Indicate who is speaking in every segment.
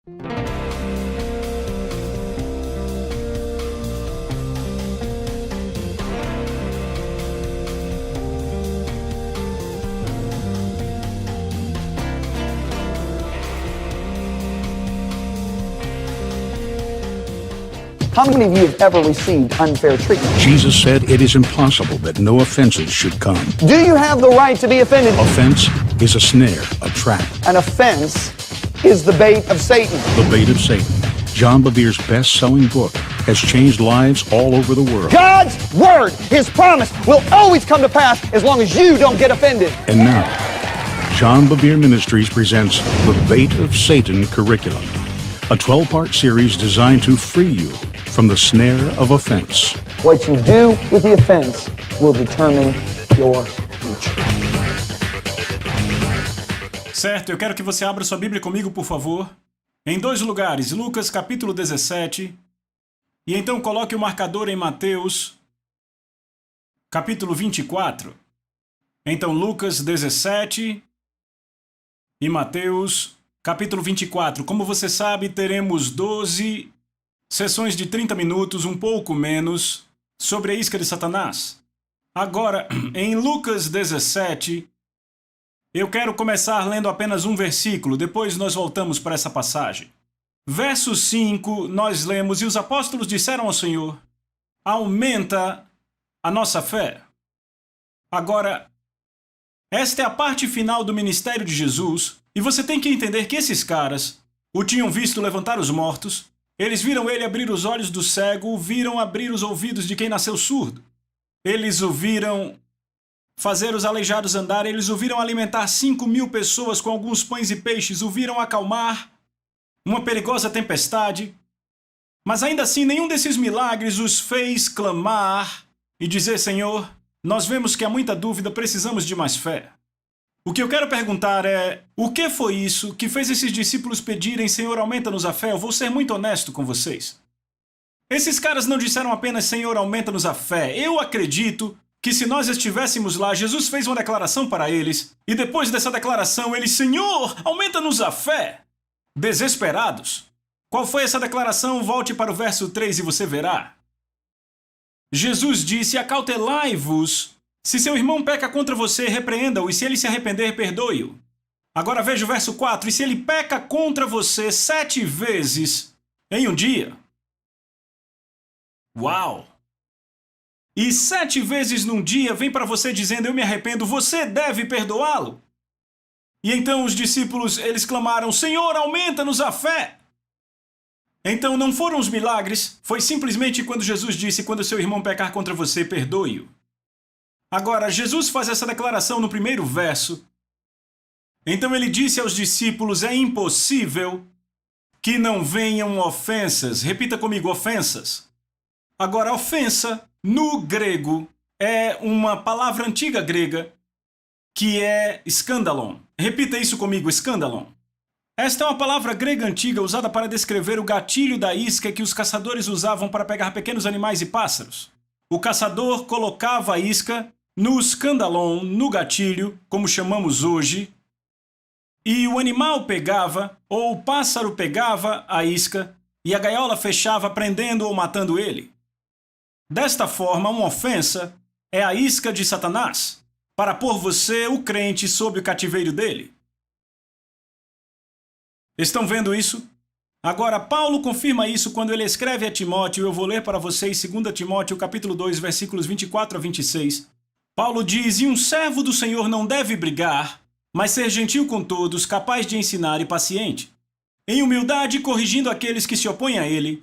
Speaker 1: How many of you have ever received unfair treatment?
Speaker 2: Jesus said it is impossible that no offenses should come.
Speaker 1: Do you have the right to be offended?
Speaker 2: Offense is a snare, a trap.
Speaker 1: An offense is the bait of Satan.
Speaker 2: The bait of Satan. John Bevere's best-selling book has changed lives all over the world.
Speaker 1: God's word, His promise, will always come to pass as long as you don't get offended.
Speaker 2: And now, John Bevere Ministries presents The Bait of Satan Curriculum, a 12-part series designed to free you from the snare of offense.
Speaker 1: What you do with the offense will determine your future.
Speaker 3: Certo, eu quero que você abra sua Bíblia comigo, por favor. Em dois lugares, Lucas capítulo 17, e então coloque o marcador em Mateus capítulo 24. Então Lucas 17 e Mateus capítulo 24. Como você sabe, teremos 12 sessões de 30 minutos, um pouco menos, sobre a isca de Satanás. Agora, em Lucas 17, eu quero começar lendo apenas um versículo, depois nós voltamos para essa passagem. Verso 5, nós lemos: E os apóstolos disseram ao Senhor: aumenta a nossa fé. Agora, esta é a parte final do ministério de Jesus, e você tem que entender que esses caras o tinham visto levantar os mortos, eles viram ele abrir os olhos do cego, o viram abrir os ouvidos de quem nasceu surdo. Eles o viram fazer os aleijados andar, eles o viram alimentar 5.000 pessoas com alguns pães e peixes, o viram acalmar uma perigosa tempestade. Mas ainda assim, nenhum desses milagres os fez clamar e dizer: Senhor, nós vemos que há muita dúvida, precisamos de mais fé. O que eu quero perguntar é: o que foi isso que fez esses discípulos pedirem: Senhor, aumenta-nos a fé? Eu vou ser muito honesto com vocês. Esses caras não disseram apenas: Senhor, aumenta-nos a fé. Eu acredito que se nós estivéssemos lá, Jesus fez uma declaração para eles, e depois dessa declaração, eles: Senhor, aumenta-nos a fé. Desesperados. Qual foi essa declaração? Volte para o verso 3 e você verá. Jesus disse: acautelai-vos. Se seu irmão peca contra você, repreenda-o, e se ele se arrepender, perdoe-o. Agora veja o verso 4. E se ele peca contra você 7 vezes em um dia? Uau! E 7 vezes num dia vem para você dizendo: eu me arrependo, você deve perdoá-lo. E então os discípulos, eles clamaram: Senhor, aumenta-nos a fé. Então não foram os milagres, foi simplesmente quando Jesus disse: quando seu irmão pecar contra você, perdoe-o. Agora, Jesus faz essa declaração no primeiro verso. Então ele disse aos discípulos: é impossível que não venham ofensas. Repita comigo: ofensas. Agora, ofensa, no grego, é uma palavra antiga grega que é escândalon. Repita isso comigo: escândalon. Esta é uma palavra grega antiga usada para descrever o gatilho da isca que os caçadores usavam para pegar pequenos animais e pássaros. O caçador colocava a isca no escândalon, no gatilho, como chamamos hoje, e o animal pegava, ou o pássaro pegava a isca, e a gaiola fechava, prendendo ou matando ele. Desta forma, uma ofensa é a isca de Satanás, para pôr você, o crente, sob o cativeiro dele. Estão vendo isso? Agora, Paulo confirma isso quando ele escreve a Timóteo. Eu vou ler para vocês 2 Timóteo, capítulo 2, versículos 24 a 26. Paulo diz: E um servo do Senhor não deve brigar, mas ser gentil com todos, capaz de ensinar e paciente, em humildade corrigindo aqueles que se opõem a ele,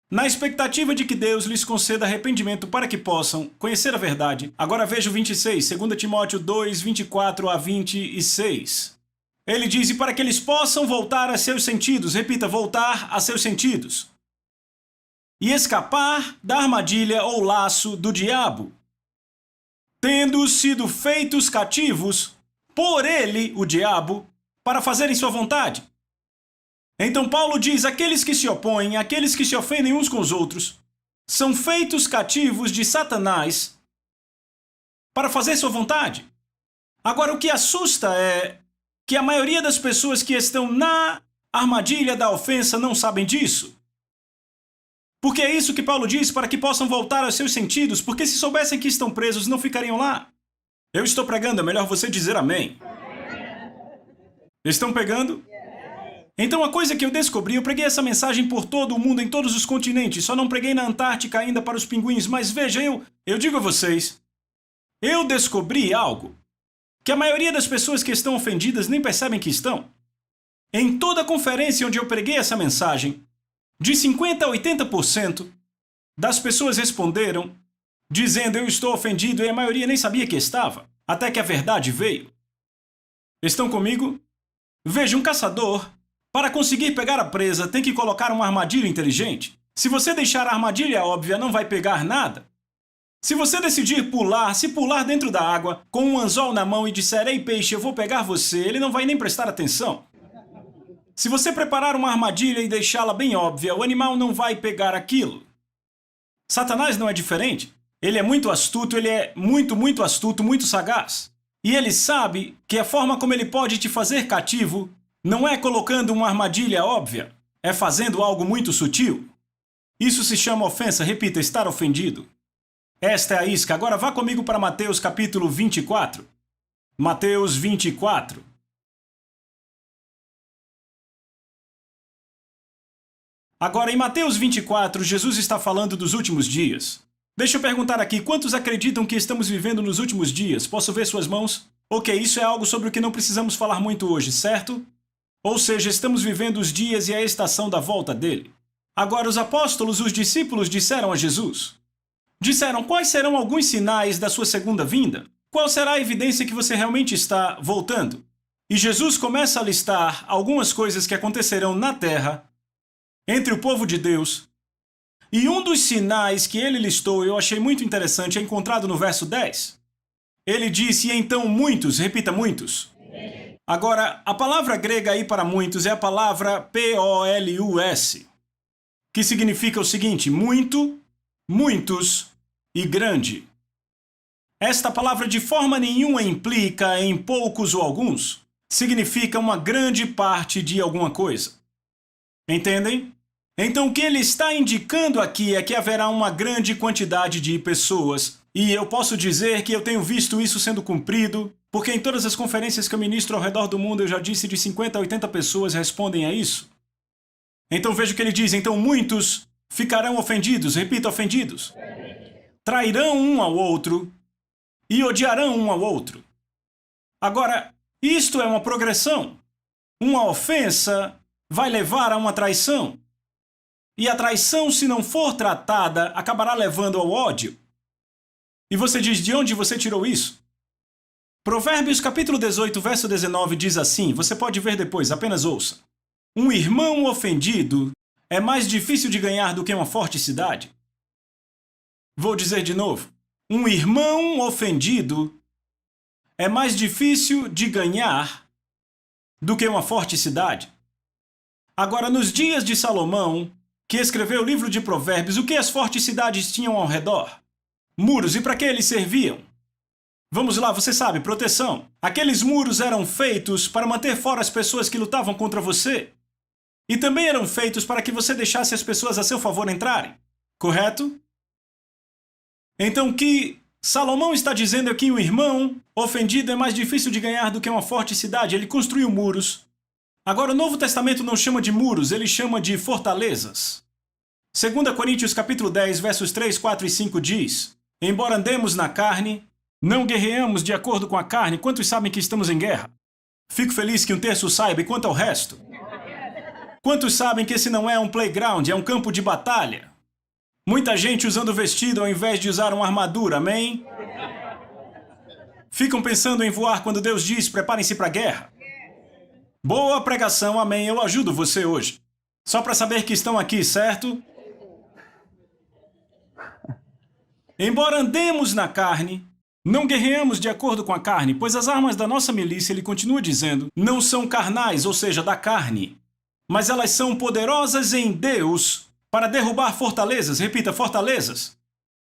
Speaker 3: na expectativa de que Deus lhes conceda arrependimento para que possam conhecer a verdade. Agora veja o 26, 2 Timóteo 2, 24 a 26. Ele diz: E para que eles possam voltar a seus sentidos, repita, voltar a seus sentidos, e escapar da armadilha ou laço do diabo, tendo sido feitos cativos por ele, o diabo, para fazerem sua vontade. Então Paulo diz: aqueles que se opõem, aqueles que se ofendem uns com os outros, são feitos cativos de Satanás para fazer sua vontade. Agora, o que assusta é que a maioria das pessoas que estão na armadilha da ofensa não sabem disso? Porque é isso que Paulo diz, para que possam voltar aos seus sentidos, porque se soubessem que estão presos, não ficariam lá. Eu estou pregando, é melhor você dizer amém. Estão pegando? Então a coisa que eu descobri, eu preguei essa mensagem por todo o mundo, em todos os continentes, só não preguei na Antártica ainda para os pinguins, mas veja, eu digo a vocês, eu descobri algo que a maioria das pessoas que estão ofendidas nem percebem que estão. Em toda a conferência onde eu preguei essa mensagem, de 50% a 80% das pessoas responderam dizendo eu estou ofendido e a maioria nem sabia que estava, até que a verdade veio. Estão comigo? Veja, um caçador, para conseguir pegar a presa, tem que colocar uma armadilha inteligente. Se você deixar a armadilha óbvia, não vai pegar nada. Se você decidir pular, se pular dentro da água, com um anzol na mão e disser, ei peixe, eu vou pegar você, ele não vai nem prestar atenção. Se você preparar uma armadilha e deixá-la bem óbvia, o animal não vai pegar aquilo. Satanás não é diferente. Ele é muito astuto, ele é muito astuto, muito sagaz. E ele sabe que a forma como ele pode te fazer cativo não é colocando uma armadilha óbvia, é fazendo algo muito sutil. Isso se chama ofensa, repita, estar ofendido. Esta é a isca. Agora vá comigo para Mateus capítulo 24. Mateus 24. Agora, em Mateus 24, Jesus está falando dos últimos dias. Deixa eu perguntar aqui, quantos acreditam que estamos vivendo nos últimos dias? Posso ver suas mãos? Ok, isso é algo sobre o que não precisamos falar muito hoje, certo? Ou seja, estamos vivendo os dias e a estação da volta dele. Agora, os apóstolos, os discípulos, disseram a Jesus. Disseram, quais serão alguns sinais da sua segunda vinda? Qual será a evidência que você realmente está voltando? E Jesus começa a listar algumas coisas que acontecerão na terra, entre o povo de Deus. E um dos sinais que ele listou, eu achei muito interessante, é encontrado no verso 10. Ele disse, e então muitos, repita muitos. Agora, a palavra grega aí para muitos é a palavra P-O-L-U-S, que significa o seguinte, muito, muitos e grande. Esta palavra de forma nenhuma implica em poucos ou alguns, significa uma grande parte de alguma coisa. Entendem? Então o que ele está indicando aqui é que haverá uma grande quantidade de pessoas, e eu posso dizer que eu tenho visto isso sendo cumprido, porque em todas as conferências que eu ministro ao redor do mundo eu já disse de 50 a 80 pessoas respondem a isso. Então veja o que ele diz, então muitos ficarão ofendidos, repita, ofendidos. Trairão um ao outro e odiarão um ao outro. Agora, isto é uma progressão. Uma ofensa vai levar a uma traição. E a traição, se não for tratada, acabará levando ao ódio. E você diz, de onde você tirou isso? Provérbios capítulo 18, verso 19 diz assim, você pode ver depois, apenas ouça. Um irmão ofendido é mais difícil de ganhar do que uma forte cidade. Vou dizer de novo. Um irmão ofendido é mais difícil de ganhar do que uma forte cidade. Agora, nos dias de Salomão, que escreveu o livro de Provérbios, o que as fortes cidades tinham ao redor? Muros. E para que eles serviam? Vamos lá, você sabe, proteção. Aqueles muros eram feitos para manter fora as pessoas que lutavam contra você. E também eram feitos para que você deixasse as pessoas a seu favor entrarem. Correto? Então, o que Salomão está dizendo é que um irmão ofendido é mais difícil de ganhar do que uma forte cidade. Ele construiu muros. Agora, o Novo Testamento não chama de muros, ele chama de fortalezas. 2 Coríntios capítulo 10, versos 3, 4 e 5 diz, embora andemos na carne, não guerreamos de acordo com a carne. Quantos sabem que estamos em guerra? Fico feliz que um terço saiba, e quanto ao resto? Quantos sabem que esse não é um playground, é um campo de batalha? Muita gente usando vestido ao invés de usar uma armadura, amém? Ficam pensando em voar quando Deus diz, preparem-se para a guerra. Boa pregação, amém, eu ajudo você hoje. Só para saber que estão aqui, certo? Embora andemos na carne, não guerreamos de acordo com a carne, pois as armas da nossa milícia, ele continua dizendo, não são carnais, ou seja, da carne, mas elas são poderosas em Deus para derrubar fortalezas. Repita, fortalezas.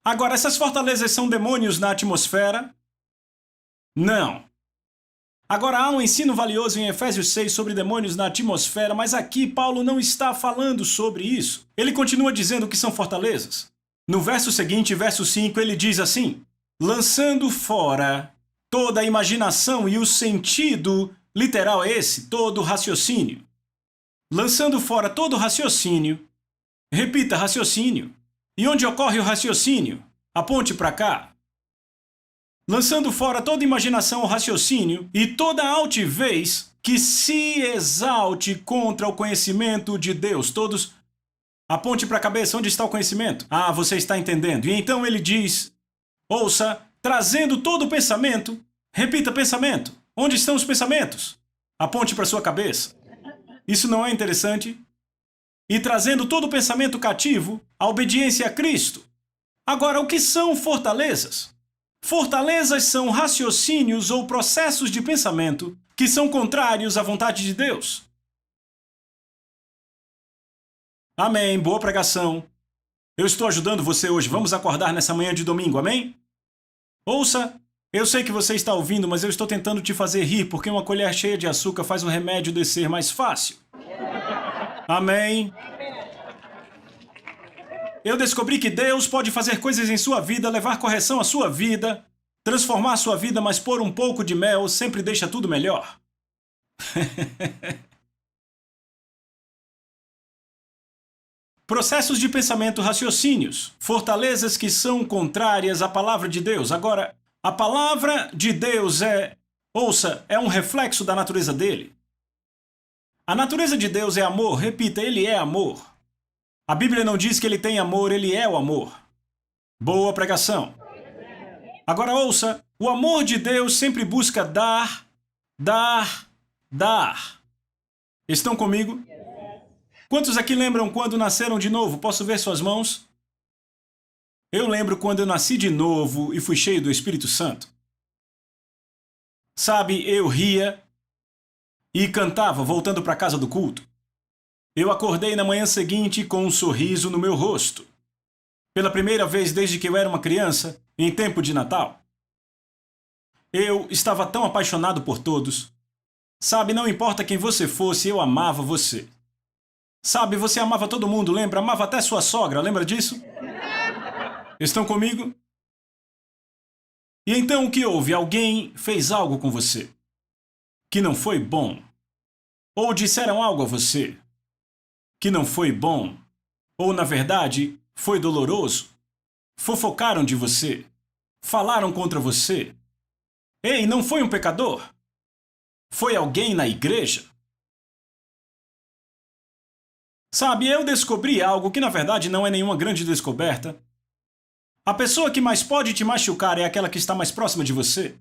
Speaker 3: Agora, essas fortalezas são demônios na atmosfera? Não. Agora, há um ensino valioso em Efésios 6 sobre demônios na atmosfera, mas aqui Paulo não está falando sobre isso. Ele continua dizendo que são fortalezas. No verso seguinte, verso 5, ele diz assim: lançando fora toda a imaginação, e o sentido literal é esse, todo raciocínio. Lançando fora todo raciocínio. Repita, raciocínio. E onde ocorre o raciocínio? Aponte para cá. Lançando fora toda imaginação ou raciocínio e toda altivez que se exalte contra o conhecimento de Deus. Todos, aponte para a cabeça, onde está o conhecimento? Ah, você está entendendo. E então ele diz, ouça, trazendo todo o pensamento, repita pensamento. Onde estão os pensamentos? Aponte para sua cabeça. Isso não é interessante? E trazendo todo o pensamento cativo à obediência a Cristo. Agora, o que são fortalezas? Fortalezas são raciocínios ou processos de pensamento que são contrários à vontade de Deus. Amém. Boa pregação. Eu estou ajudando você hoje. Vamos acordar nessa manhã de domingo, amém? Ouça, eu sei que você está ouvindo, mas eu estou tentando te fazer rir, porque uma colher cheia de açúcar faz o remédio descer mais fácil. Amém. Eu descobri que Deus pode fazer coisas em sua vida, levar correção à sua vida, transformar a sua vida, mas pôr um pouco de mel sempre deixa tudo melhor. Processos de pensamento, raciocínios, fortalezas que são contrárias à palavra de Deus. Agora, a palavra de Deus ouça, é um reflexo da natureza dele. A natureza de Deus é amor, repita, ele é amor. A Bíblia não diz que ele tem amor, ele é o amor. Boa pregação. Agora ouça, o amor de Deus sempre busca dar. Estão comigo? Quantos aqui lembram quando nasceram de novo? Posso ver suas mãos? Eu lembro quando eu nasci de novo e fui cheio do Espírito Santo. Sabe, eu ria e cantava voltando para a casa do culto. Eu acordei na manhã seguinte com um sorriso no meu rosto. Pela primeira vez desde que eu era uma criança, em tempo de Natal. Eu estava tão apaixonado por todos. Sabe, não importa quem você fosse, eu amava você. Sabe, você amava todo mundo, lembra? Amava até sua sogra, lembra disso? Estão comigo? E então o que houve? Alguém fez algo com você que não foi bom. Ou disseram algo a você que não foi bom, ou na verdade, foi doloroso. Fofocaram de você, falaram contra você. Ei, não foi um pecador? Foi alguém na igreja? Sabe, eu descobri algo que na verdade não é nenhuma grande descoberta. A pessoa que mais pode te machucar é aquela que está mais próxima de você.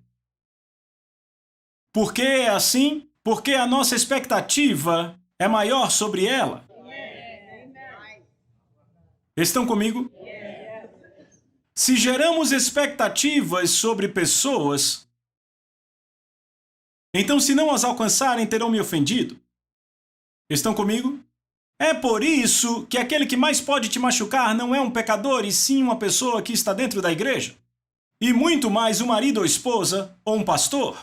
Speaker 3: Por que é assim? Porque a nossa expectativa é maior sobre ela. Estão comigo? Se geramos expectativas sobre pessoas, então se não as alcançarem, terão me ofendido. Estão comigo? É por isso que aquele que mais pode te machucar não é um pecador, e sim uma pessoa que está dentro da igreja. E muito mais um marido ou esposa, ou um pastor.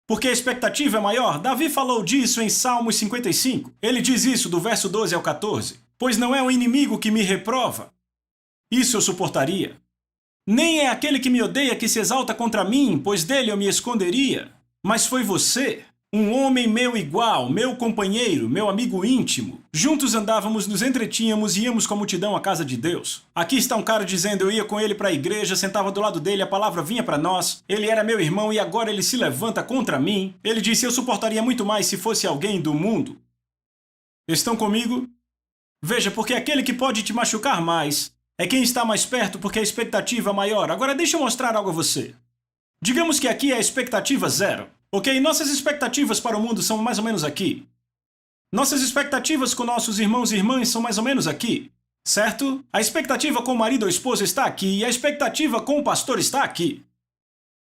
Speaker 3: Porque a expectativa é maior. Davi falou disso em Salmos 55. Ele diz isso do verso 12 ao 14. Pois não é o inimigo que me reprova. Isso eu suportaria. Nem é aquele que me odeia que se exalta contra mim, pois dele eu me esconderia. Mas foi você, um homem meu igual, meu companheiro, meu amigo íntimo. Juntos andávamos, nos entretínhamos e íamos com a multidão à casa de Deus. Aqui está um cara dizendo, eu ia com ele para a igreja, sentava do lado dele, a palavra vinha para nós. Ele era meu irmão e agora ele se levanta contra mim. Ele disse, eu suportaria muito mais se fosse alguém do mundo. Estão comigo? Veja, porque aquele que pode te machucar mais é quem está mais perto, porque a expectativa é maior. Agora deixa eu mostrar algo a você. Digamos que aqui é a expectativa zero. Ok? Nossas expectativas para o mundo são mais ou menos aqui. Nossas expectativas com nossos irmãos e irmãs são mais ou menos aqui. Certo? A expectativa com o marido ou esposa está aqui e a expectativa com o pastor está aqui.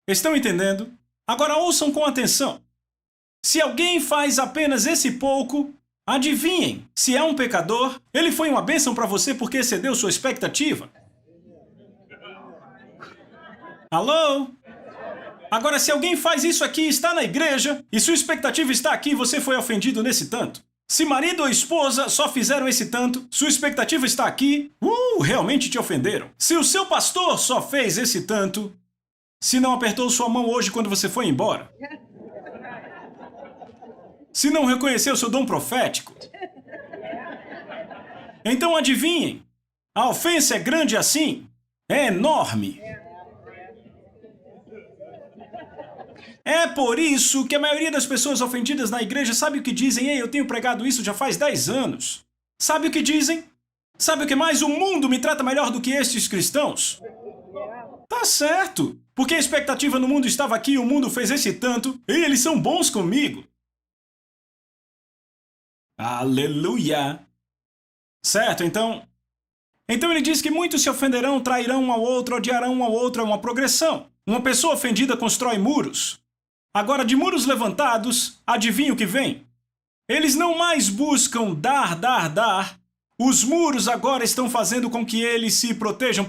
Speaker 3: Estão entendendo? Agora ouçam com atenção. Se alguém faz apenas esse pouco, adivinhem, se é um pecador, ele foi uma bênção para você porque excedeu sua expectativa. Alô? Agora, se alguém faz isso aqui, está na igreja, e sua expectativa está aqui e você foi ofendido nesse tanto. Se marido ou esposa só fizeram esse tanto, sua expectativa está aqui, realmente te ofenderam. Se o seu pastor só fez esse tanto, se não apertou sua mão hoje quando você foi embora, se não reconheceu seu dom profético, então adivinhem, a ofensa é grande assim, é enorme. É por isso que a maioria das pessoas ofendidas na igreja sabe o que dizem? Ei, eu tenho pregado isso já faz 10 anos. Sabe o que dizem? Sabe o que mais? O mundo me trata melhor do que estes cristãos. Tá certo, porque a expectativa no mundo estava aqui, o mundo fez esse tanto, e eles são bons comigo. Aleluia! Certo, então ele diz que muitos se ofenderão, trairão um ao outro, odiarão um ao outro, é uma progressão. Uma pessoa ofendida constrói muros. Agora, de muros levantados, adivinha o que vem? Eles não mais buscam dar. Os muros agora estão fazendo com que eles se protejam.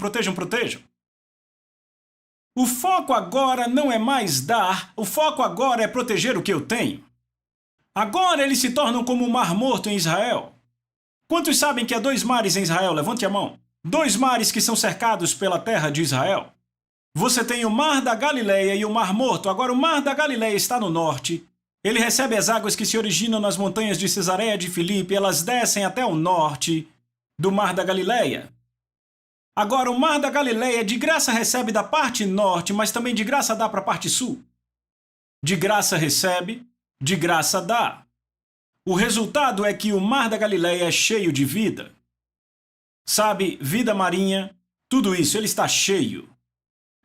Speaker 3: O foco agora não é mais dar, o foco agora é proteger o que eu tenho. Agora eles se tornam como o Mar Morto em Israel. Quantos sabem que há 2 mares em Israel? Levante a mão. 2 mares que são cercados pela terra de Israel. Você tem o Mar da Galileia e o Mar Morto. Agora, o Mar da Galileia está no norte. Ele recebe as águas que se originam nas montanhas de Cesareia de Filipe. Elas descem até o norte do Mar da Galileia. Agora, o Mar da Galileia de graça recebe da parte norte, mas também de graça dá para a parte sul. De graça recebe, de graça dá. O resultado é que o Mar da Galileia é cheio de vida. Sabe, vida marinha, tudo isso, ele está cheio.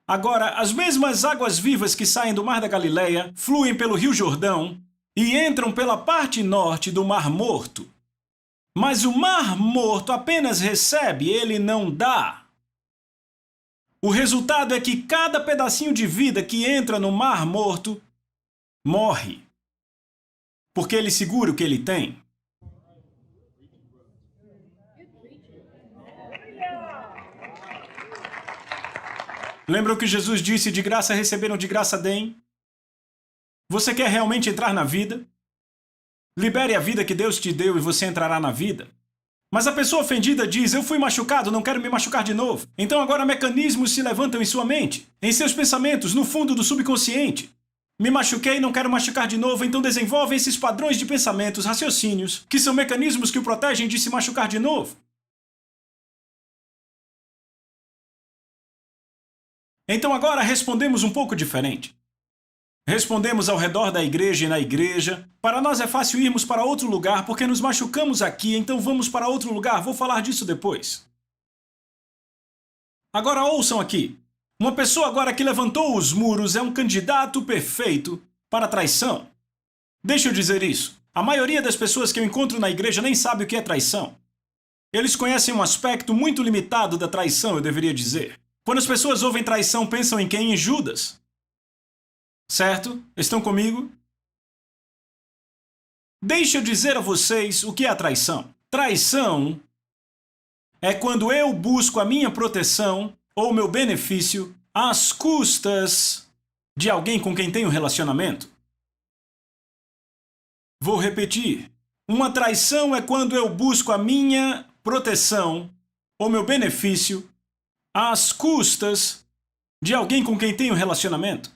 Speaker 3: Agora, as mesmas águas vivas que saem do Mar da Galileia fluem pelo Rio Jordão e entram pela parte norte do Mar Morto. Mas o Mar Morto apenas recebe, ele não dá. O resultado é que cada pedacinho de vida que entra no Mar Morto morre. Porque ele segura o que ele tem. Lembra o que Jesus disse? De graça receberam, de graça deem? Você quer realmente entrar na vida? Libere a vida que Deus te deu e você entrará na vida. Mas a pessoa ofendida diz, eu fui machucado, não quero me machucar de novo. Então agora mecanismos se levantam em sua mente, em seus pensamentos, no fundo do subconsciente. Me machuquei, não quero machucar de novo, então desenvolvem esses padrões de pensamentos, raciocínios, que são mecanismos que o protegem de se machucar de novo. Então agora respondemos um pouco diferente. Respondemos ao redor da igreja e na igreja. Para nós é fácil irmos para outro lugar porque nos machucamos aqui, então vamos para outro lugar. Vou falar disso depois. Agora ouçam aqui. Uma pessoa agora que levantou os muros é um candidato perfeito para traição. Deixa eu dizer isso. A maioria das pessoas que eu encontro na igreja nem sabe o que é traição. Eles conhecem um aspecto muito limitado da traição, eu deveria dizer. Quando as pessoas ouvem traição, pensam em quem? Em Judas. Certo? Estão comigo? Deixa eu dizer a vocês o que é a traição. Traição é quando eu busco a minha proteção ou meu benefício às custas de alguém com quem tenho relacionamento. Vou repetir. Uma traição é quando eu busco a minha proteção ou meu benefício às custas de alguém com quem tenho relacionamento.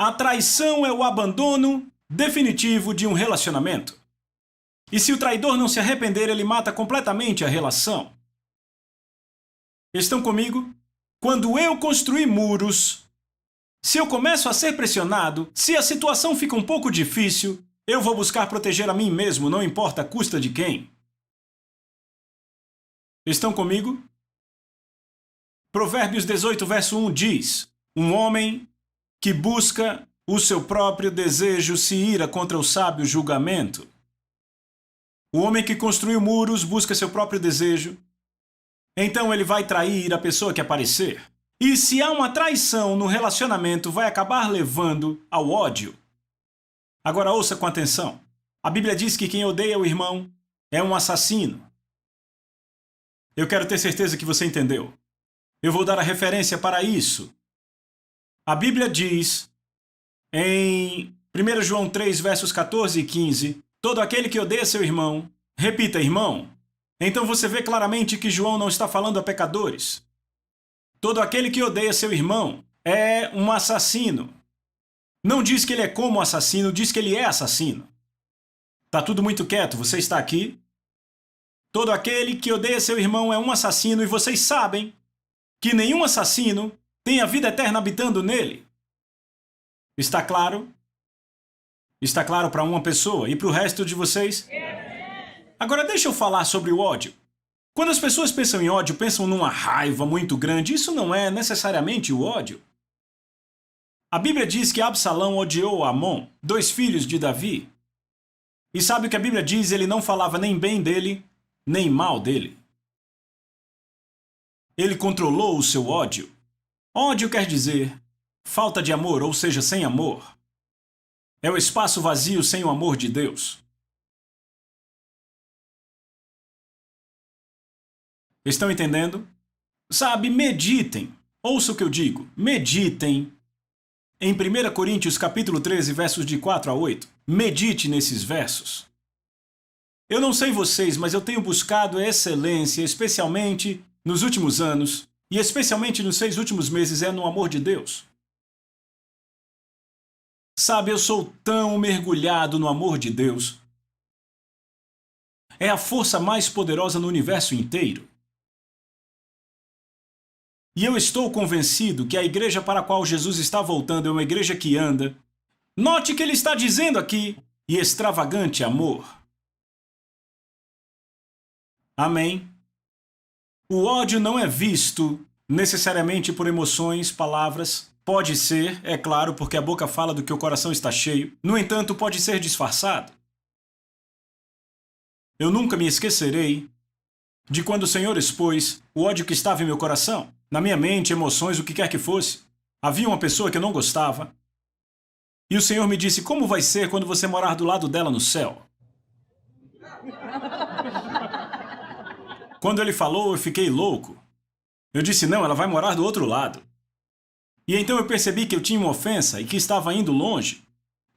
Speaker 3: A traição é o abandono definitivo de um relacionamento. E se o traidor não se arrepender, ele mata completamente a relação. Estão comigo? Quando eu construir muros, se eu começo a ser pressionado, se a situação fica um pouco difícil, eu vou buscar proteger a mim mesmo, não importa a custa de quem. Estão comigo? Provérbios 18, verso 1 diz: um homem que busca o seu próprio desejo se ira contra o sábio julgamento. O homem que construiu muros busca seu próprio desejo, então ele vai trair a pessoa que aparecer. E se há uma traição no relacionamento, vai acabar levando ao ódio. Agora ouça com atenção. A Bíblia diz que quem odeia o irmão é um assassino. Eu quero ter certeza que você entendeu. Eu vou dar a referência para isso. A Bíblia diz em 1 João 3, versos 14 e 15, todo aquele que odeia seu irmão, repita, irmão. Então você vê claramente que João não está falando a pecadores. Todo aquele que odeia seu irmão é um assassino. Não diz que ele é como assassino, diz que ele é assassino. Tá tudo muito quieto, você está aqui? Todo aquele que odeia seu irmão é um assassino e vocês sabem que nenhum assassino tem a vida eterna habitando nele. Está claro? Está claro para uma pessoa e para o resto de vocês? Agora deixa eu falar sobre o ódio. Quando as pessoas pensam em ódio, pensam numa raiva muito grande. Isso não é necessariamente o ódio. A Bíblia diz que Absalão odiou Amon, 2 filhos de Davi. E sabe o que a Bíblia diz? Ele não falava nem bem dele, nem mal dele. Ele controlou o seu ódio. Ódio quer dizer falta de amor, ou seja, sem amor. É o espaço vazio sem o amor de Deus. Estão entendendo? Sabe, meditem. Ouça o que eu digo. Meditem em 1 Coríntios capítulo 13, versos de 4 a 8. Medite nesses versos. Eu não sei vocês, mas eu tenho buscado excelência, especialmente nos últimos anos, e especialmente nos 6 últimos meses, no amor de Deus. Sabe, eu sou tão mergulhado no amor de Deus. É a força mais poderosa no universo inteiro. E eu estou convencido que a igreja para a qual Jesus está voltando é uma igreja que anda. Note que ele está dizendo aqui, e extravagante amor. Amém? O ódio não é visto necessariamente por emoções, palavras. Pode ser, é claro, porque a boca fala do que o coração está cheio. No entanto, pode ser disfarçado. Eu nunca me esquecerei de quando o Senhor expôs o ódio que estava em meu coração. Na minha mente, emoções, o que quer que fosse. Havia uma pessoa que eu não gostava. E o Senhor me disse, como vai ser quando você morar do lado dela no céu? Quando ele falou, eu fiquei louco. Eu disse, não, ela vai morar do outro lado. E então eu percebi que eu tinha uma ofensa e que estava indo longe.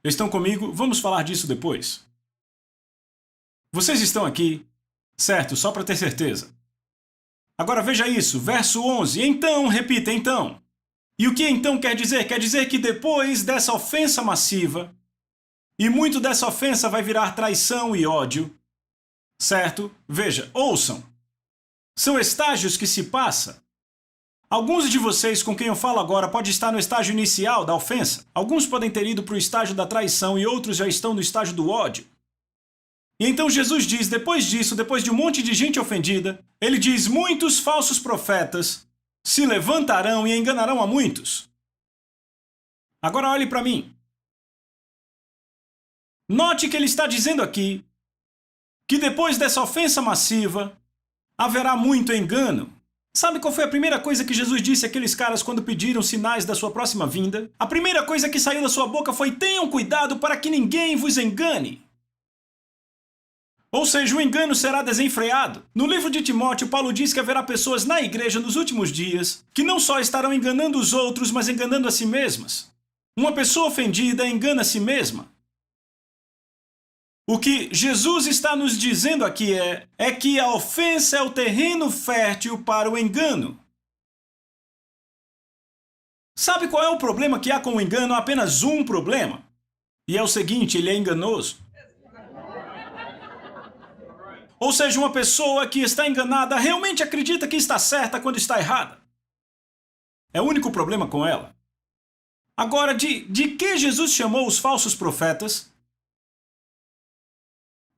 Speaker 3: Estão comigo? Vamos falar disso depois. Vocês estão aqui, certo? Só para ter certeza. Agora veja isso, verso 11. Então, repita, então. E o que então quer dizer? Quer dizer que depois dessa ofensa massiva, e muito dessa ofensa vai virar traição e ódio, certo? Veja, ouçam. São estágios que se passa. Alguns de vocês com quem eu falo agora podem estar no estágio inicial da ofensa. Alguns podem ter ido para o estágio da traição e outros já estão no estágio do ódio. E então Jesus diz, depois disso, depois de um monte de gente ofendida, ele diz, muitos falsos profetas se levantarão e enganarão a muitos. Agora olhe para mim. Note que ele está dizendo aqui que depois dessa ofensa massiva haverá muito engano. Sabe qual foi a primeira coisa que Jesus disse àqueles caras quando pediram sinais da sua próxima vinda? A primeira coisa que saiu da sua boca foi, tenham cuidado para que ninguém vos engane. Ou seja, o engano será desenfreado. No livro de Timóteo, Paulo diz que haverá pessoas na igreja nos últimos dias que não só estarão enganando os outros, mas enganando a si mesmas. Uma pessoa ofendida engana a si mesma. O que Jesus está nos dizendo aqui é que a ofensa é o terreno fértil para o engano. Sabe qual é o problema que há com o engano? Há apenas um problema. E é o seguinte, ele é enganoso. Ou seja, uma pessoa que está enganada realmente acredita que está certa quando está errada. É o único problema com ela. Agora, de que Jesus chamou os falsos profetas?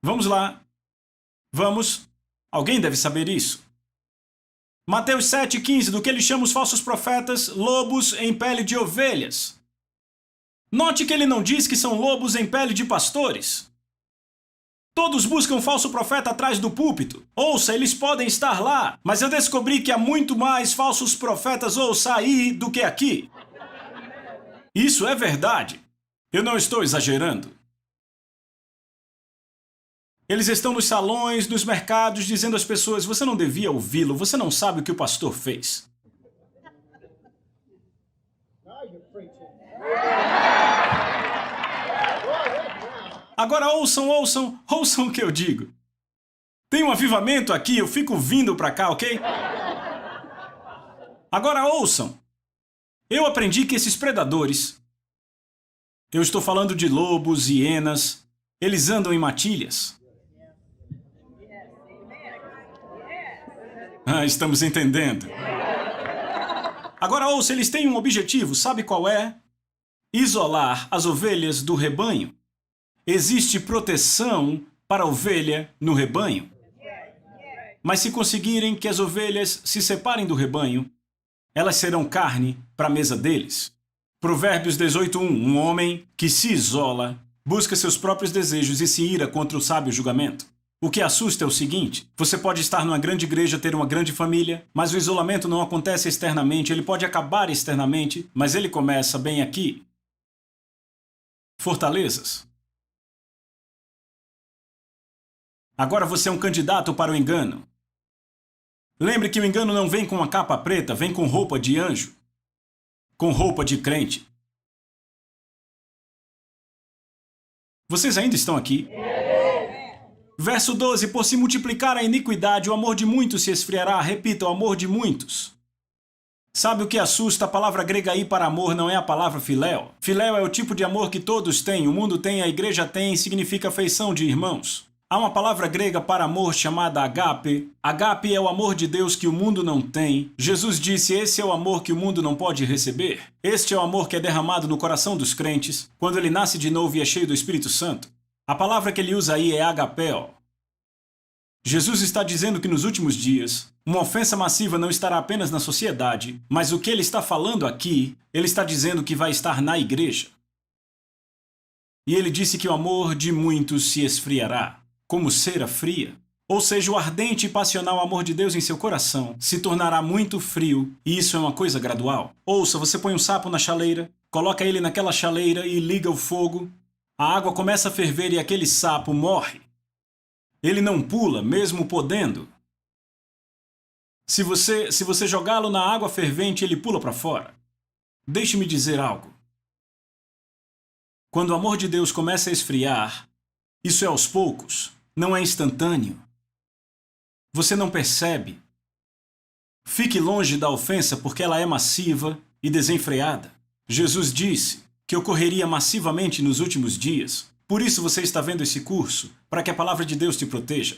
Speaker 3: Vamos lá. Vamos. Alguém deve saber isso. Mateus 7,15, do que ele chama os falsos profetas, lobos em pele de ovelhas. Note que ele não diz que são lobos em pele de pastores. Todos buscam um falso profeta atrás do púlpito. Ouça, eles podem estar lá, mas eu descobri que há muito mais falsos profetas aí do que aqui. Isso é verdade. Eu não estou exagerando. Eles estão nos salões, nos mercados, dizendo às pessoas, você não devia ouvi-lo, você não sabe o que o pastor fez. Agora ouçam o que eu digo. Tem um avivamento aqui, eu fico vindo pra cá, ok? Agora ouçam. Eu aprendi que esses predadores, eu estou falando de lobos, hienas, eles andam em matilhas. Estamos entendendo. Agora ouça, eles têm um objetivo, sabe qual é? Isolar as ovelhas do rebanho. Existe proteção para a ovelha no rebanho. Mas se conseguirem que as ovelhas se separem do rebanho, elas serão carne para a mesa deles. Provérbios 18:1. Um homem que se isola busca seus próprios desejos e se ira contra o sábio julgamento. O que assusta é o seguinte: você pode estar numa grande igreja, ter uma grande família, mas o isolamento não acontece externamente, ele pode acabar externamente, mas ele começa bem aqui. Fortalezas. Agora você é um candidato para o engano. Lembre que o engano não vem com uma capa preta, vem com roupa de anjo, com roupa de crente. Vocês ainda estão aqui? Verso 12, por se multiplicar a iniquidade, o amor de muitos se esfriará. Repita, o amor de muitos. Sabe o que assusta? A palavra grega aí para amor não é a palavra filéu. Filéu é o tipo de amor que todos têm, o mundo tem, a igreja tem, significa afeição de irmãos. Há uma palavra grega para amor chamada agape. Agape é o amor de Deus que o mundo não tem. Jesus disse, esse é o amor que o mundo não pode receber. Este é o amor que é derramado no coração dos crentes, quando ele nasce de novo e é cheio do Espírito Santo. A palavra que ele usa aí é agapeo. Jesus está dizendo que nos últimos dias, uma ofensa massiva não estará apenas na sociedade, mas o que ele está falando aqui, ele está dizendo que vai estar na igreja. E ele disse que o amor de muitos se esfriará, como cera fria. Ou seja, o ardente e passional amor de Deus em seu coração se tornará muito frio, e isso é uma coisa gradual. Ouça, você põe um sapo na chaleira, coloca ele naquela chaleira e liga o fogo. A água começa a ferver e aquele sapo morre. Ele não pula, mesmo podendo. Se você jogá-lo na água fervente, ele pula para fora. Deixe-me dizer algo. Quando o amor de Deus começa a esfriar, isso é aos poucos, não é instantâneo. Você não percebe. Fique longe da ofensa porque ela é massiva e desenfreada. Jesus disse que ocorreria massivamente nos últimos dias. Por isso você está vendo esse curso, para que a palavra de Deus te proteja.